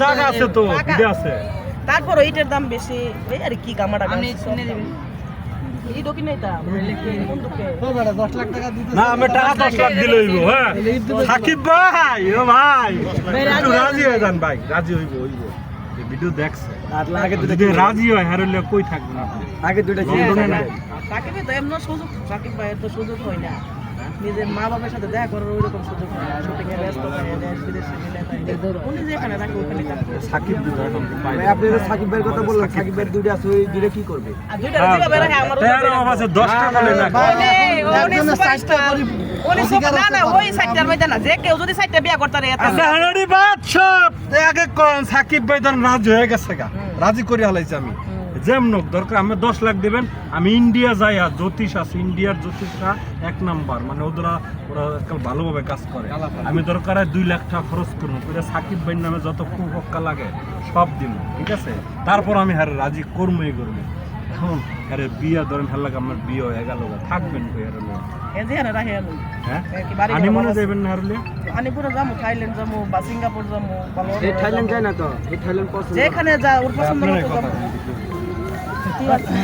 জায়গা আছে তো ভিডিও আছে তারপর এইটার দাম বেশি এই আর কি কামাটা আপনি শুনে দিবেন এই দোকি নাই তা কোন দোকে ও বড় 10 লাখ টাকা দিতে না আমি টাকা 10 লাখ দিলে হইব হ্যাঁ সাকিব ভাই ও ভাই একটু রাজি হয়ে যান ভাই রাজি হইব এই ভিডিও দেখছে আগে যদি রাজি হয় হারলে কই থাকবেন আপনি আগে দুইটা লন্ডনে না সাকিবের তো এমন সুযোগ সাকিব ভাইয়ের তো সুযোগ হয় না নিজের মা বাবার সাথে দেখা করার ওইরকম সুযোগ হয় না শুটিং এ ব্যস্ত থাকে দেশ বিদেশে মিলে থাকে উনি যেখানে থাকে ওখানে থাকে সাকিব ভাই ভাই আপনি তো সাকিব ভাইয়ের কথা বললেন সাকিব ভাইয়ের দুইটা আছে ওই দুইটা কি করবে আর দুইটা জায়গা বের হয় আমার তেরো আছে 10 টাকা বলে না উনি সুপারস্টার উনি সুপার না ওই সাইটটার মধ্যে না যে কেউ যদি সাইটটা বিয়া করতে রে আচ্ছা হানারি বাদ সব আগে কোন সাকিব ভাই ধর রাজি হয়ে গেছে গা রাজি করে হালাইছি আমি যেমনক দরকার আমি 10 লাখ দিবেন আমি ইন্ডিয়া যাই আর জ্যোতিষ আছে ইন্ডিয়ার জ্যোতিষরা 1 নাম্বার মানে ওরা আজকাল ভালোভাবে কাজ করে আমি দরকার 2 লাখ টাকা খরচ করবো করে সাকিব ভাইয়ের নামে যত কুপক্কা লাগে সব দিব ঠিক আছে তারপর আমি হারে রাজি করবই করবো এখন আরে বিয়া ধরেন হার লাগে আমার বিয়ে হয়ে গেল থাকবেন কই আরে এজে আর রাহে আলো হ্যাঁ আমি মনে যাবেন না হারলে আমি পুরো যাবো থাইল্যান্ড যাবো বা সিঙ্গাপুর যাবো এই থাইল্যান্ড যায় না তো এই থাইল্যান্ড পছন্দ যেখানে যা ওর পছন্দ মতো যাবো ঠিক আছে